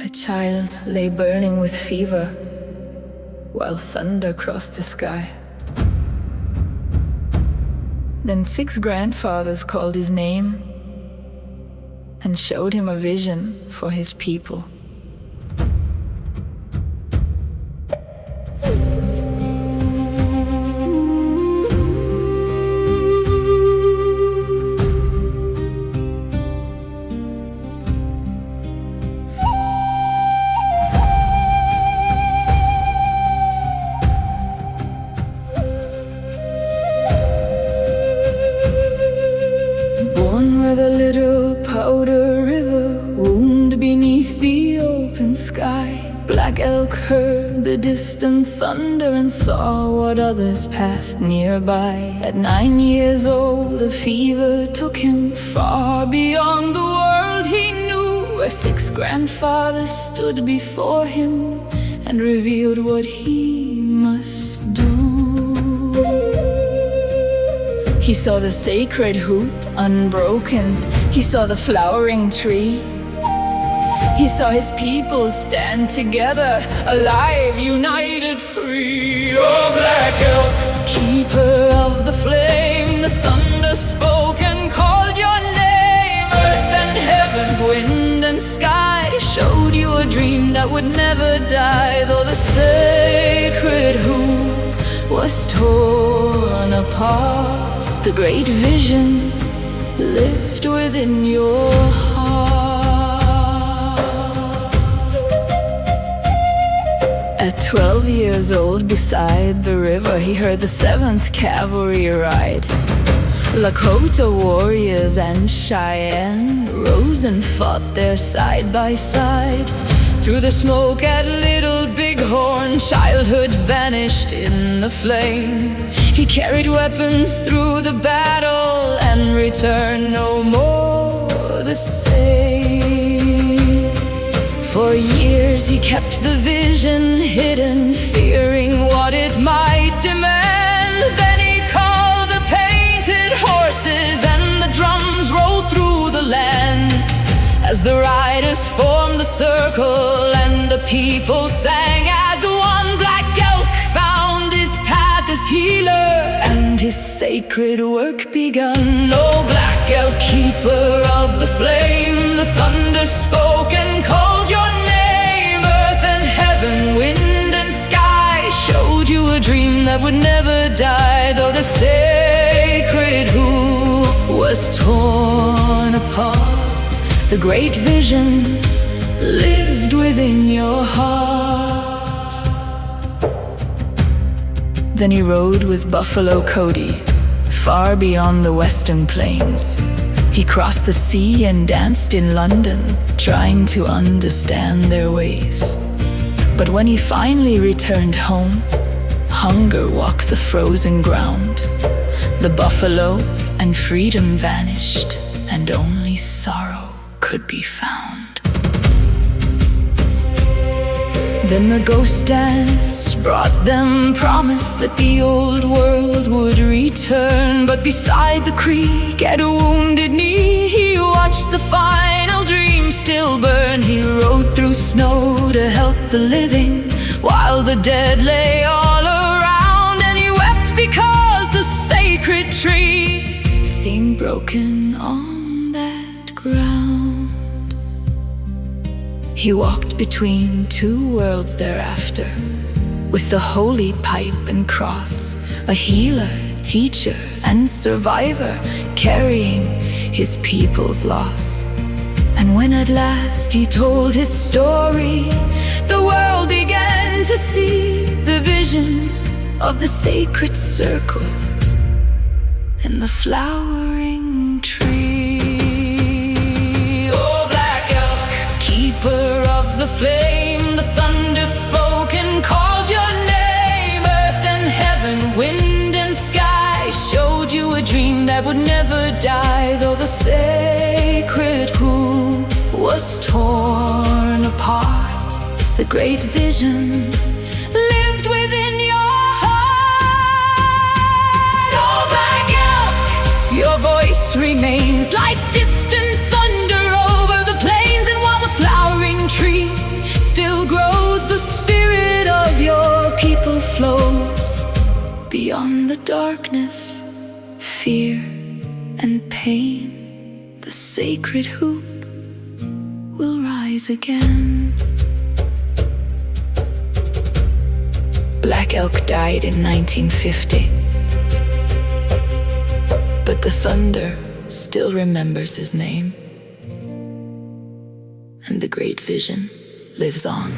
A child lay burning with fever, while thunder crossed the sky. Then 6 grandfathers called his name and showed him a vision for his people. The little powder river wound beneath the open sky. Black Elk heard the distant thunder and saw what others passed nearby. At 9 years old, a fever took him far beyond the world he knew, where 6 grandfathers stood before him and revealed what he must do. He saw the sacred hoop unbroken. He saw the flowering tree. He saw his people stand together, alive, united, free. Oh, Black Elk, keeper of the flame, the thunder spoke and called your name. Earth and heaven, wind and sky showed you a dream that would never die. Though the sacred hoop was torn apart, the great vision lived within your heart. At 12 years old, beside the river, he heard the 7th Cavalry ride. Lakota warriors and Cheyenne rose and fought there side by side. Through the smoke at Little Bighorn, childhood vanished in the flame. He carried weapons through the battle and returned no more the same. For years he kept the vision hidden, fearing what it might demand. Then he called the painted horses and the drums rolled through the land. As the riders formed the circle and the people sang as one, Black Elk found his path as healer and his sacred work begun. Oh, Black Elk, keeper of the flame, the thunder spoke and called your name. Earth and heaven, wind and sky showed you a dream that would never die. Though the sacred hoop was torn apart, the great vision lived within your heart. Then he rode with Buffalo Cody far beyond the western plains. He crossed the sea and danced in London, trying to understand their ways. But when he finally returned home, hunger walked the frozen ground. The buffalo and freedom vanished, and only sorrow could be found. Then the ghost dance brought them promise that the old world would return. But beside the creek at a Wounded Knee, he watched the final dream still burn. He rode through snow to help the living, while the dead lay all around. And he wept because the sacred tree seemed broken on that ground. He walked between 2 worlds thereafter, with the holy pipe and cross, a healer, teacher, and survivor, carrying his people's loss. And when at last he told his story, the world began to see the vision of the sacred circle and the flowering tree. Oh, Black Elk, keeper of the flame, the thunder spoke and called your name. Earth and heaven, wind and sky showed you a dream that would never die. Though the sacred hoop was torn apart, the great vision lived within your heart. Oh, Black Elk, your voice remains like distant thunder over the plains. And while the flowering tree Beyond the darkness, fear, and pain, the sacred hoop will rise again. Black Elk died in 1950, but the thunder still remembers his name, and the great vision lives on.